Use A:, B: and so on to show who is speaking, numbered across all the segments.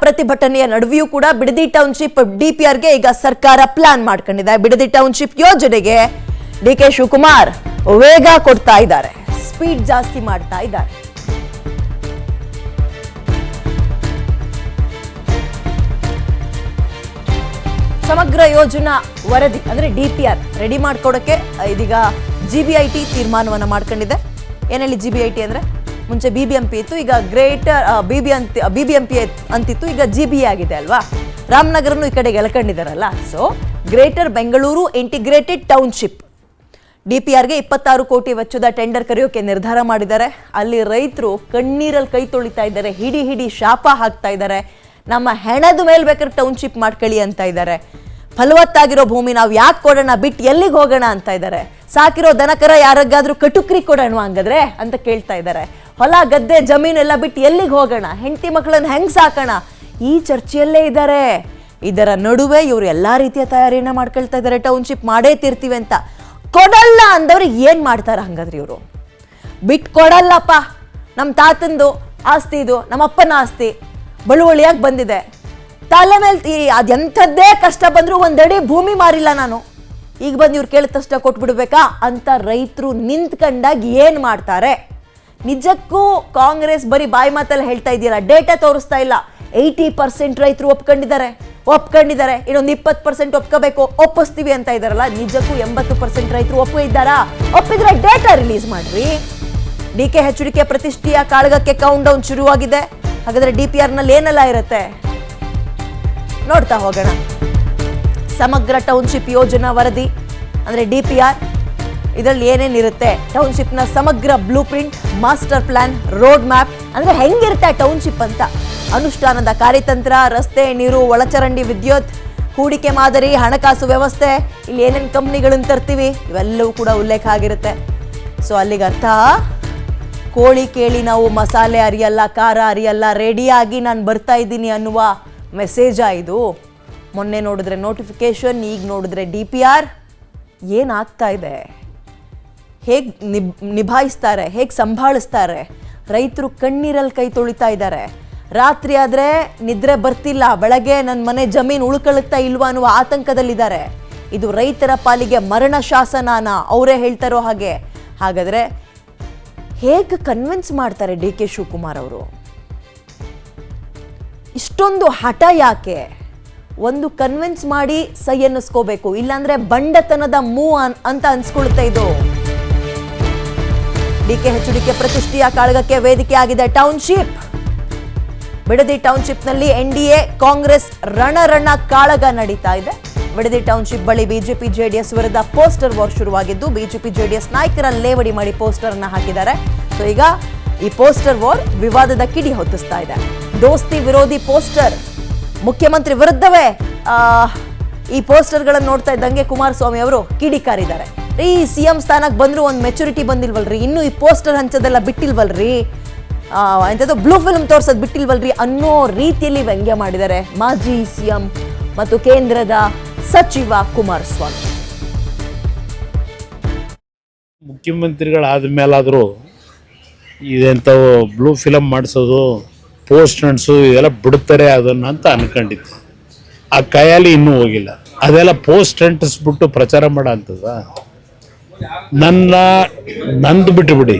A: ಪ್ರತಿಭಟನೆಯ ನಡುವೆಯೂ ಕೂಡ ಬಿಡದಿ ಟೌನ್ಶಿಪ್ ಡಿಪಿಆರ್ಗೆ ಈಗ ಸರ್ಕಾರ ಪ್ಲಾನ್ ಮಾಡ್ಕೊಂಡಿದೆ. ಬಿಡದಿ ಟೌನ್ಶಿಪ್ ಯೋಜನೆಗೆ ಡಿಕೆ ಶಿವಕುಮಾರ್ ವೇಗ ಕೊಡ್ತಾ ಇದ್ದಾರೆ, ಸ್ಪೀಡ್ ಜಾಸ್ತಿ ಮಾಡ್ತಾ ಇದ್ದಾರೆ. ಸಮಗ್ರ ಯೋಜನಾ ವರದಿ ಅಂದ್ರೆ ಡಿಪಿಆರ್ ರೆಡಿ ಮಾಡ್ಕೊಡಕ್ಕೆ ಇದೀಗ ಜಿಬಿಐಟಿ ತೀರ್ಮಾನವನ್ನ ಮಾಡ್ಕೊಂಡಿದೆ. ಏನೇಳಿ ಜಿಬಿಐಟಿ ಅಂದ್ರೆ ಮುಂಚೆ ಬಿಬಿಎಂಪಿ ಇತ್ತು, ಈಗ ಗ್ರೇಟರ್ ಬಿಬಿಎಂಪಿ ಅಂತಿತ್ತು, ಈಗ ಜಿಬಿ ಆಗಿದೆ ಅಲ್ವಾ. ರಾಮನಗರನು ಈ ಕಡೆಗೆ ಎಳ್ಕೊಂಡಿದಾರಲ್ಲ. So greater Bengaluru integrated township ಡಿಪಿಆರ್ಗೆ 26 ಕೋಟಿ ವೆಚ್ಚದ ಟೆಂಡರ್ ಕರೆಯೋಕೆ ನಿರ್ಧಾರ ಮಾಡಿದ್ದಾರೆ. ಅಲ್ಲಿ ರೈತರು ಕಣ್ಣೀರಲ್ಲಿ ಕೈ ತೊಳಿತಾ ಇದ್ದಾರೆ, ಹಿಡಿ ಶಾಪ ಹಾಕ್ತಾ ಇದ್ದಾರೆ. ನಮ್ಮ ಹೆಣದ ಮೇಲೆ ಬೇಕಾದ್ರೆ ಟೌನ್ಶಿಪ್ ಮಾಡ್ಕೊಳ್ಳಿ ಅಂತ ಇದ್ದಾರೆ. ಫಲವತ್ತಾಗಿರೋ ಭೂಮಿ ನಾವು ಯಾಕೆ ಕೊಡೋಣ, ಬಿಟ್ಟು ಎಲ್ಲಿಗೆ ಹೋಗೋಣ ಅಂತ ಇದ್ದಾರೆ. ಸಾಕಿರೋ ದನಕರ ಯಾರಿಗಾದ್ರೂ ಕಟುಕ್ರಿ ಕೊಡೋಣ ಹಂಗಾದ್ರೆ ಅಂತ ಕೇಳ್ತಾ ಇದ್ದಾರೆ. ಹೊಲ ಗದ್ದೆ ಜಮೀನು ಎಲ್ಲ ಬಿಟ್ಟು ಎಲ್ಲಿಗೆ ಹೋಗೋಣ, ಹೆಂಡತಿ ಮಕ್ಕಳನ್ನ ಹೆಂಗ್ ಸಾಕೋಣ, ಈ ಚರ್ಚೆಯಲ್ಲೇ ಇದ್ದಾರೆ. ಇದರ ನಡುವೆ ಇವರು ಎಲ್ಲಾ ರೀತಿಯ ತಯಾರಿಯನ್ನ ಮಾಡ್ಕೊಳ್ತಾ ಇದ್ದಾರೆ. ಟೌನ್ಶಿಪ್ ಮಾಡೇ ತೀರ್ತೀವಿ ಅಂತ. ಕೊಡಲ್ಲ ಅಂದವ್ರಿಗೆ ಏನ್ ಮಾಡ್ತಾರ ಹಂಗಾದ್ರೆ ಇವರು? ಬಿಟ್ಟು ಕೊಡಲ್ಲಪ್ಪ, ನಮ್ಮ ತಾತಂದು ಆಸ್ತಿ ಇದು, ನಮ್ಮ ಅಪ್ಪನ ಆಸ್ತಿ ಬಳುವಳಿಯಾಗಿ ಬಂದಿದೆ, ತಲೆ ಮೇಲೆ ಅದೆಂಥದ್ದೇ ಕಷ್ಟ ಬಂದ್ರು ಒಂದಡಿ ಭೂಮಿ ಮಾರಿಲ್ಲ ನಾನು, ಈಗ ಬಂದು ಇವ್ರು ಕೇಳಿದ ತಕ್ಷಣ ಕೊಟ್ಬಿಡ್ಬೇಕಾ ಅಂತ ರೈತರು ನಿಂತ್ಕೊಂಡಾಗ ಏನ್ ಮಾಡ್ತಾರೆ? ನಿಜಕ್ಕೂ ಕಾಂಗ್ರೆಸ್ ಬರೀ ಬಾಯಿ ಮಾತಲ್ಲಿ ಹೇಳ್ತಾ ಇದೆಯಲ್ಲ, ಡೇಟಾ ತೋರಿಸ್ತಾ ಇಲ್ಲ. 80% ರೈತರು ಒಪ್ಕೊಂಡಿದ್ದಾರೆ, ಇನ್ನೊಂದು 20% ಒಪ್ಕೋಬೇಕು, ಒಪ್ಪಿಸ್ತೀವಿ ಅಂತ ಇದಾರಲ್ಲ. ನಿಜಕ್ಕೂ 80% ರೈತರು ಒಪ್ಪಿದ್ದಾರಾ? ಒಪ್ಪಿದ್ರೆ ಡೇಟಾ ರಿಲೀಸ್ ಮಾಡ್ರಿ. DKHDK ಪ್ರತಿಷ್ಠೆಯ ಕಾಳಗಕ್ಕೆ ಕೌಂಟ್ ಡೌನ್ ಶುರುವಾಗಿದೆ. ಹಾಗಾದ್ರೆ ಡಿಪಿಆರ್ ನಲ್ಲಿ ಏನೆಲ್ಲ ಇರುತ್ತೆ ನೋಡ್ತಾ ಹೋಗೋಣ. ಸಮಗ್ರ ಟೌನ್ಶಿಪ್ ಯೋಜನಾ ವರದಿ ಅಂದ್ರೆ ಡಿಪಿಆರ್, ಇದರಲ್ಲಿ ಏನೇನಿರುತ್ತೆ? ಟೌನ್ಶಿಪ್ ನ ಸಮಗ್ರ blue print, master plan, road map ಅಂದ್ರೆ ಹೆಂಗಿರುತ್ತೆ ಟೌನ್ಶಿಪ್ ಅಂತ, ಅನುಷ್ಠಾನದ ಕಾರ್ಯತಂತ್ರ, ರಸ್ತೆ, ನೀರು, ಒಳಚರಂಡಿ, ವಿದ್ಯುತ್, ಹೂಡಿಕೆ ಮಾದರಿ, ಹಣಕಾಸು ವ್ಯವಸ್ಥೆ, ಇಲ್ಲಿ ಏನೇನು ಕಂಪ್ನಿಗಳನ್ನ ತರ್ತೀವಿ ಇವೆಲ್ಲವೂ ಕೂಡ ಉಲ್ಲೇಖ ಆಗಿರುತ್ತೆ. ಸೊ ಅಲ್ಲಿಗೆ ಅರ್ಥ, ಕೋಳಿ ಕೇಳಿ ನಾವು ಮಸಾಲೆ ಅರಿಯಲ್ಲ, ಖಾರ ಅರಿಯಲ್ಲ, ರೆಡಿಯಾಗಿ ನಾನು ಬರ್ತಾ ಇದ್ದೀನಿ ಅನ್ನುವ ಮೆಸೇಜಾ ಇದು? ಮೊನ್ನೆ ನೋಡಿದ್ರೆ ನೋಟಿಫಿಕೇಶನ್, ಈಗ ನೋಡಿದ್ರೆ ಡಿಪಿಆರ್. ಏನಾಗ್ತಾ ಇದೆ? ಹೇಗೆ ನಿಭಾಯಿಸ್ತಾರೆ, ಹೇಗೆ ಸಂಭಾಳಿಸ್ತಾರೆ? ರೈತರು ಕಣ್ಣೀರಲ್ಲಿ ಕೈ ತೊಳಿತಾ ಇದ್ದಾರೆ. ರಾತ್ರಿ ಆದರೆ ನಿದ್ರೆ ಬರ್ತಿಲ್ಲ, ಬೆಳಗ್ಗೆ ನನ್ನ ಮನೆ ಜಮೀನು ಉಳ್ಕೊಳ್ಳುತ್ತಾ ಇಲ್ವಾ ಅನ್ನುವ ಆತಂಕದಲ್ಲಿದ್ದಾರೆ. ಇದು ರೈತರ ಪಾಲಿಗೆ ಮರಣ ಶಾಸನನ ಅವರೇ ಹೇಳ್ತಾರೋ ಹಾಗೆ. ಹಾಗಾದರೆ ಹೇಗೆ ಕನ್ವಿನ್ಸ್ ಮಾಡ್ತಾರೆ ಡಿಕೆ ಶಿವಕುಮಾರ್ ಅವರು? ಇಷ್ಟೊಂದು ಹಠ ಯಾಕೆ? ಒಂದು ಕನ್ವಿನ್ಸ್ ಮಾಡಿ ಸೈ ಅನ್ನಿಸ್ಕೋಬೇಕು, ಇಲ್ಲಾಂದ್ರೆ ಬಂಡತನದ ಅಂತ ಅನ್ಸ್ಕೊಳುತ್ತೆ ಇದು. DKHDK ಪ್ರತಿಷ್ಠೆಯ ಕಾಳಗಕ್ಕೆ ವೇದಿಕೆ ಆಗಿದೆ ಟೌನ್ಶಿಪ್. ಬಿಡದಿ ಟೌನ್ಶಿಪ್ ನಲ್ಲಿ NDA ಕಾಂಗ್ರೆಸ್ ರಣ ಕಾಳಗ ನಡೀತಾ ಇದೆ. ಬಿಡದಿ ಟೌನ್ಶಿಪ್ ಬಳಿ ಬಿಜೆಪಿ ಜೆಡಿಎಸ್ ವಿರುದ್ಧ ಪೋಸ್ಟರ್ ವಾರ್ ಶುರುವಾಗಿದ್ದು, ಬಿಜೆಪಿ ಜೆಡಿಎಸ್ ನಾಯಕರ ಲೇವಡಿ ಮಾಡಿ ಪೋಸ್ಟರ್ ಅನ್ನ ಹಾಕಿದ್ದಾರೆ. ಸೊ ಈಗ ಈ ಪೋಸ್ಟರ್ ವಾರ್ ವಿವಾದದ ಕಿಡಿ ಹೊತ್ತಿಸ್ತಾ ಇದೆ. ದೋಸ್ತಿ ವಿರೋಧಿ ಪೋಸ್ಟರ್, ಮುಖ್ಯಮಂತ್ರಿ ವಿರುದ್ಧವೇ ಈ ಪೋಸ್ಟರ್ಗಳನ್ನು ನೋಡ್ತಾ ಇದ್ದಂಗೆ ಕುಮಾರಸ್ವಾಮಿ ಅವರು ಕಿಡಿಕಾರಿದ್ದಾರೆ. ಈ CM ಸ್ಥಾನಕ್ಕೆ ಬಂದ್ರು ಒಂದು ಮೆಚುರಿಟಿ ಬಂದಿಲ್ವಲ್ರಿ, ಇನ್ನು ಈ ಪೋಸ್ಟರ್ ಹಂಚೋದೆಲ್ಲ ಬಿಟ್ಟಿಲ್ವಲ್ರಿ, ಎಂಥದ್ದು ಬ್ಲೂ ಫಿಲ್ಮ್ ತೋರ್ಸೋದು ಬಿಟ್ಟಿಲ್ವಲ್ರಿ ಅನ್ನೋ ರೀತಿಯಲ್ಲಿ ವ್ಯಂಗ್ಯ ಮಾಡಿದ್ದಾರೆ ಮಾಜಿ CM ಮತ್ತು ಕೇಂದ್ರದ ಸಚಿವ ಕುಮಾರಸ್ವಾಮಿ.
B: ಮುಖ್ಯಮಂತ್ರಿಗಳಾದ ಮೇಲಾದರೂ ಇದೆಂಥವು ಬ್ಲೂ ಫಿಲಮ್ ಮಾಡಿಸೋದು, ಪೋಸ್ಟ್ ಅಂಟಿಸು ಇದೆಲ್ಲ ಬಿಡ್ತಾರೆ ಅದನ್ನು ಅಂತ ಅನ್ಕೊಂಡಿದ್ದೆ. ಆ ಕೈಯಲ್ಲಿ ಇನ್ನೂ ಹೋಗಿಲ್ಲ. ಅದೆಲ್ಲ ಪೋಸ್ಟ್ ಅಂಟಿಸ್ಬಿಟ್ಟು ಪ್ರಚಾರ ಮಾಡೋ ಅಂಥದ್ದ? ನಂದು ಬಿಟ್ಟುಬಿಡಿ.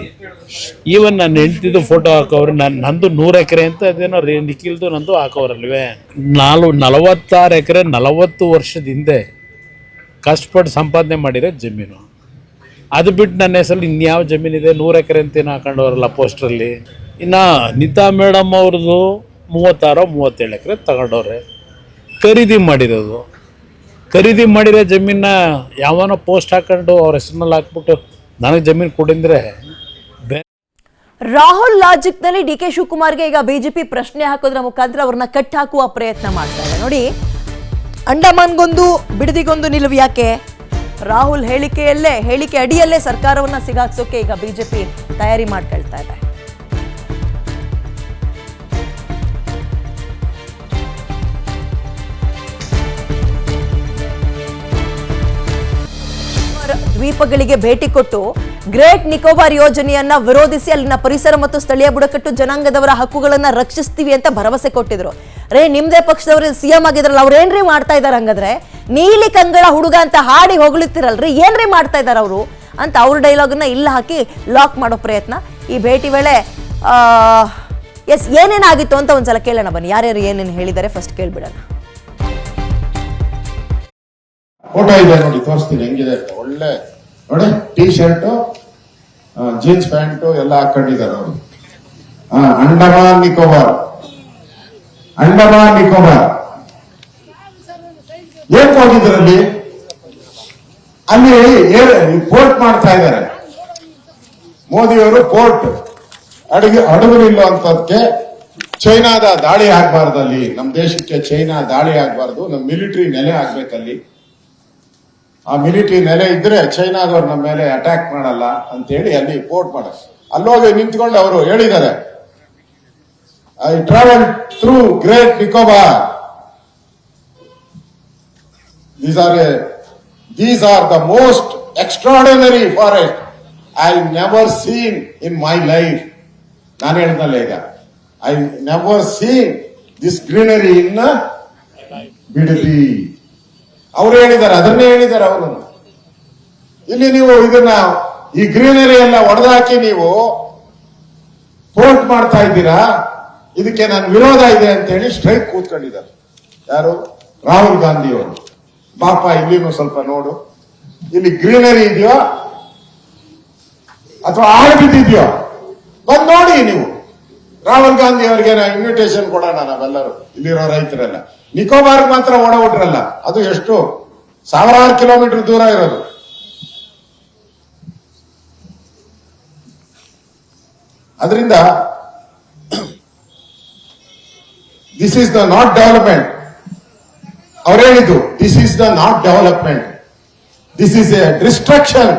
B: ಈವನ್ ನಾನು ಹೆಂಡ್ತಿದ್ದು ಫೋಟೋ ಹಾಕೋರು, ನಂದು 100 ಎಕರೆ ಅಂತ ಅದೇನೋ ನಿಖಿಲ್ದು ನಂದು ಹಾಕೋರಲ್ವೇ. 46 ಎಕರೆ 40 ವರ್ಷದ ಹಿಂದೆ ಕಷ್ಟಪಟ್ಟು ಸಂಪಾದನೆ ಮಾಡಿರೋ ಜಮೀನು. ಅದು ಬಿಟ್ಟು ನನ್ನ ಹೆಸರಲ್ಲಿ ಇನ್ಯಾವ ಜಮೀನಿದೆ? 100 ಎಕರೆ ಅಂತೇನು ಹಾಕೊಂಡವ್ರಲ್ಲ ಪೋಸ್ಟ್ರಲ್ಲಿ. ಇನ್ನು ನೀತಾ ಮೇಡಮ್ ಅವ್ರದ್ದು 36-37 ಎಕರೆ ತಗೊಂಡವ್ರೆ, ಖರೀದಿ ಮಾಡಿರೋದು. ಖರೀದಿ ಮಾಡಿರೋ ಜಮೀನ ಯಾವನೋ ಪೋಸ್ಟ್ ಹಾಕೊಂಡು ಅವ್ರ ಹೆಸರಿನಲ್ಲಿ ಹಾಕ್ಬಿಟ್ಟು ನನಗೆ ಜಮೀನು ಕೊಡಿಂದ್ರೆ.
A: ರಾಹುಲ್ ಲಾಜಿಕ್ ನಲ್ಲಿ ಡಿಕೆ ಶಿವಕುಮಾರ್ಗೆ ಈಗ ಬಿಜೆಪಿ ಪ್ರಶ್ನೆ ಹಾಕೋದ್ರ ಮುಖಾಂತರ ಅವ್ರನ್ನ ಕಟ್ ಹಾಕುವ ಪ್ರಯತ್ನ ಮಾಡ್ತಾ ಇದೆ. ನೋಡಿ, ಅಂಡಮಾನ್ಗೊಂದು ಬಿಡದಿಗೊಂದು ನಿಲುವು ಯಾಕೆ? ರಾಹುಲ್ ಹೇಳಿಕೆ ಅಡಿಯಲ್ಲೇ ಸರ್ಕಾರವನ್ನ ಸಿಗಾಕ್ಸೋಕೆ ಈಗ ಬಿಜೆಪಿ ತಯಾರಿ ಮಾಡ್ಕೊಳ್ತಾ ಇದೆ. ದ್ವೀಪಗಳಿಗೆ ಭೇಟಿ ಕೊಟ್ಟು ಗ್ರೇಟ್ ನಿಕೋಬಾರ್ ಯೋಜನೆಯನ್ನ ವಿರೋಧಿಸಿ ಅಲ್ಲಿನ ಪರಿಸರ ಮತ್ತು ಸ್ಥಳೀಯ ಬುಡಕಟ್ಟು ಜನಾಂಗದವರ ಹಕ್ಕುಗಳನ್ನ ರಕ್ಷಿಸ್ತೀವಿ ಅಂತ ಭರವಸೆ ಕೊಟ್ಟಿದ್ರು. ರೇ ನಿಮ್ದೇ ಪಕ್ಷದವರು ಸಿಎಂ ಆಗಿದ್ರಲ್ಲ, ಅವ್ರು ಏನ್ರಿ ಮಾಡ್ತಾ ಇದಾರೆ ಹಂಗಾದ್ರೆ? ನೀಲಿ ಕಂಗಳ ಹುಡುಗ ಅಂತ ಹಾಡಿ ಹೊಗಳುತ್ತಿರಲ್ರಿ, ಏನ್ರಿ ಮಾಡ್ತಾ ಇದಾರೆ ಅವರು ಅಂತ ಅವ್ರ ಡೈಲಾಗ್ನ ಇಲ್ಲ ಹಾಕಿ ಲಾಕ್ ಮಾಡೋ ಪ್ರಯತ್ನ. ಈ ಭೇಟಿ ವೇಳೆ ಎಸ್ ಏನೇನಾಗಿತ್ತು ಅಂತ ಒಂದ್ಸಲ ಕೇಳೋಣ ಬನ್ನಿ. ಯಾರ್ಯಾರು ಏನೇನು ಹೇಳಿದ್ದಾರೆ ಫಸ್ಟ್ ಕೇಳ್ಬಿಡೋಣ.
C: ಫೋಟೋ ಇದೆ ನೋಡಿ, ತೋರಿಸ್ತೀನಿ ಹೆಂಗಿದೆ ಅಂತ. ಒಳ್ಳೆ ನೋಡಿ, ಟೀ ಶರ್ಟ್, ಜೀನ್ಸ್ ಪ್ಯಾಂಟು ಎಲ್ಲ ಹಾಕೊಂಡಿದ್ದಾರೆ ಅವರು. ಅಂಡಮಾನ್ ನಿಕೋಬಾರ್, ಅಂಡಮಾನ್ ನಿಕೋಬಾರ್ ಏನ್ ಹೋಗಿದ್ರಲ್ಲಿ? ಅಲ್ಲಿ ಪೋರ್ಟ್ ಮಾಡ್ತಾ ಇದ್ದಾರೆ ಮೋದಿಯವರು. ಪೋರ್ಟ್ ಹಡಗುಲಿಲ್ಲುವಂತದಕ್ಕೆ ಚೈನಾದ ದಾಳಿ ಆಗ್ಬಾರ್ದು, ಅಲ್ಲಿ ನಮ್ಮ ದೇಶಕ್ಕೆ ಚೈನಾ ದಾಳಿ ಆಗ್ಬಾರ್ದು, ನಮ್ಮ ಮಿಲಿಟರಿ ನೆಲೆ ಆಗ್ಬೇಕಲ್ಲಿ. ಆ ಮಿಲಿಟರಿ ನೆಲೆ ಇದ್ರೆ ಚೈನಾದವ್ರು ನಮ್ಮ ಮೇಲೆ ಅಟ್ಯಾಕ್ ಮಾಡಲ್ಲ ಅಂತೇಳಿ ಅಲ್ಲಿ ಪೋರ್ಟ್ ಮಾಡ. ಅಲ್ಲೋಗಿ ನಿಂತ್ಕೊಂಡು ಅವರು ಹೇಳಿದ್ದಾರೆ, I travel through great Nicobar. These are the most extraordinary forest I never seen in my life. ನಾನು ಹೇಳ್ದಲ್ಲ ಈಗ, I never seen this greenery in Bidadi. ಅವ್ರು ಹೇಳಿದ್ದಾರೆ, ಅದನ್ನೇ ಹೇಳಿದ್ದಾರೆ ಅವರು. ಇಲ್ಲಿ ನೀವು ಇದನ್ನ ಈ ಗ್ರೀನರಿ ಎಲ್ಲ ಒಡೆದಾಕಿ ನೀವು ಪೋರ್ಟ್ ಮಾಡ್ತಾ ಇದ್ದೀರಾ, ಇದಕ್ಕೆ ನಾನು ವಿರೋಧ ಇದೆ ಅಂತ ಹೇಳಿ ಸ್ಟ್ರೈಕ್ ಕೂತ್ಕೊಂಡಿದ್ದಾರೆ. ಯಾರು? ರಾಹುಲ್ ಗಾಂಧಿ ಅವರು. ಬಾಪ ಇಲ್ಲಿನೂ ಸ್ವಲ್ಪ ನೋಡು, ಇಲ್ಲಿ ಗ್ರೀನರಿ ಇದೆಯೋ ಅಥವಾ ಆಳ್ಬಿಟ್ಟಿದ್ಯೋ ಬಂದ್ ನೋಡಿ ನೀವು. ರಾಹುಲ್ ಗಾಂಧಿ ಅವರಿಗೆ ಇನ್ವಿಟೇಷನ್ ಕೊಡೋಣ ನಾವೆಲ್ಲರೂ, ಇಲ್ಲಿರೋ ರೈತರೆಲ್ಲ. ನಿಕೋಬಾರ್ ಮಾತ್ರ ಓಡಬಿಟ್ರಲ್ಲ, ಅದು ಎಷ್ಟು ಸಾವಿರಾರು ಕಿಲೋಮೀಟರ್ ದೂರ ಇರೋದು. ಅದರಿಂದ this is the not development. ಅವ್ರು ಹೇಳಿದ್ದು, this is the not development, this is A destruction.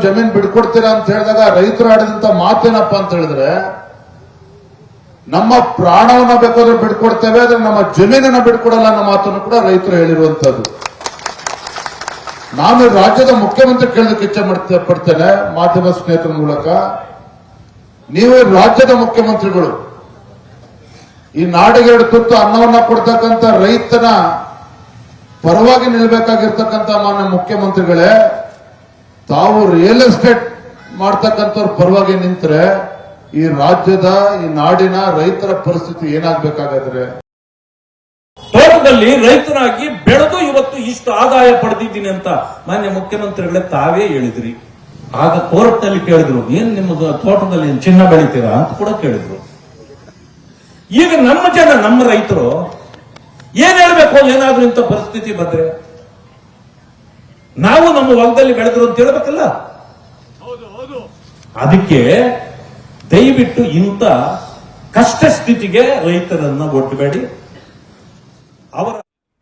D: ಜಮೀನ್ ಬಿಡ್ಕೊಡ್ತೀರಾ ಅಂತ ಹೇಳಿದಾಗ ರೈತರು ಆಡಿದಂತ ಮಾತೇನಪ್ಪ ಅಂತ ಹೇಳಿದ್ರೆ, ನಮ್ಮ ಪ್ರಾಣವನ್ನ ಬೇಕಾದ್ರೆ ಬಿಡ್ಕೊಡ್ತೇವೆ, ಆದ್ರೆ ನಮ್ಮ ಜಮೀನನ್ನ ಬಿಡ್ಕೊಡಲ್ಲ ಅನ್ನೋ ಮಾತನ್ನು ಕೂಡ ರೈತರು ಹೇಳಿರುವಂತದ್ದು. ನಾನು ರಾಜ್ಯದ ಮುಖ್ಯಮಂತ್ರಿ ಕೇಳೋದಕ್ಕೆ ಇಚ್ಛೆ ಪಡ್ತೇನೆ ಮಾಧ್ಯಮ ಸ್ನೇಹಿತರ ಮೂಲಕ. ನೀವು ರಾಜ್ಯದ ಮುಖ್ಯಮಂತ್ರಿಗಳು, ಈ ನಾಡಿಗೆ ಎರಡು ತುತ್ತು ಅನ್ನವನ್ನ ಕೊಡ್ತಕ್ಕಂಥ ರೈತನ ಪರವಾಗಿ ನಿಲ್ಬೇಕಾಗಿರ್ತಕ್ಕಂಥ ಮಾನ್ಯ ಮುಖ್ಯಮಂತ್ರಿಗಳೇ, ತಾವು ರಿಯಲ್ ಎಸ್ಟೇಟ್ ಮಾಡ್ತಕ್ಕಂಥವ್ರ ಪರವಾಗಿ ನಿಂತ್ರೆ ಈ ರಾಜ್ಯದ, ಈ ನಾಡಿನ ರೈತರ ಪರಿಸ್ಥಿತಿ ಏನಾಗಬೇಕಾಗಾದ್ರೆ?
E: ತೋಟದಲ್ಲಿ ರೈತನಾಗಿ ಬೆಳೆದು ಇವತ್ತು ಇಷ್ಟು ಆದಾಯ ಪಡೆದಿದ್ದೀನಿ ಅಂತ ಮಾನ್ಯ ಮುಖ್ಯಮಂತ್ರಿಗಳೇ ತಾವೇ ಹೇಳಿದ್ರಿ. ಆಗ ಕೋರ್ಟ್ ನಲ್ಲಿ ಕೇಳಿದ್ರು, ಏನ್ ನಿಮ್ಮದು ತೋಟದಲ್ಲಿ ಚಿನ್ನ ಬೆಳಿತೀರಾ ಅಂತ ಕೂಡ ಕೇಳಿದ್ರು. ಈಗ ನಮ್ಮ ಜನ, ನಮ್ಮ ರೈತರು ಏನ್ ಹೇಳ್ಬೇಕು? ಏನಾದ್ರೂ ಇಂಥ ಪರಿಸ್ಥಿತಿ ಬಂದ್ರೆ ನಾವು ನಮ್ಮ ಹೊಲದಲ್ಲಿ ಬೆಳೆದ್ರು ಅಂತ ಹೇಳ್ಬೇಕಲ್ಲ. ಅದಕ್ಕೆ ದಯವಿಟ್ಟು ಇಂಥ ಕಷ್ಟ ಸ್ಥಿತಿಗೆ ರೈತರನ್ನ ಒಡ್ಡಬೇಡಿ. ಅವರ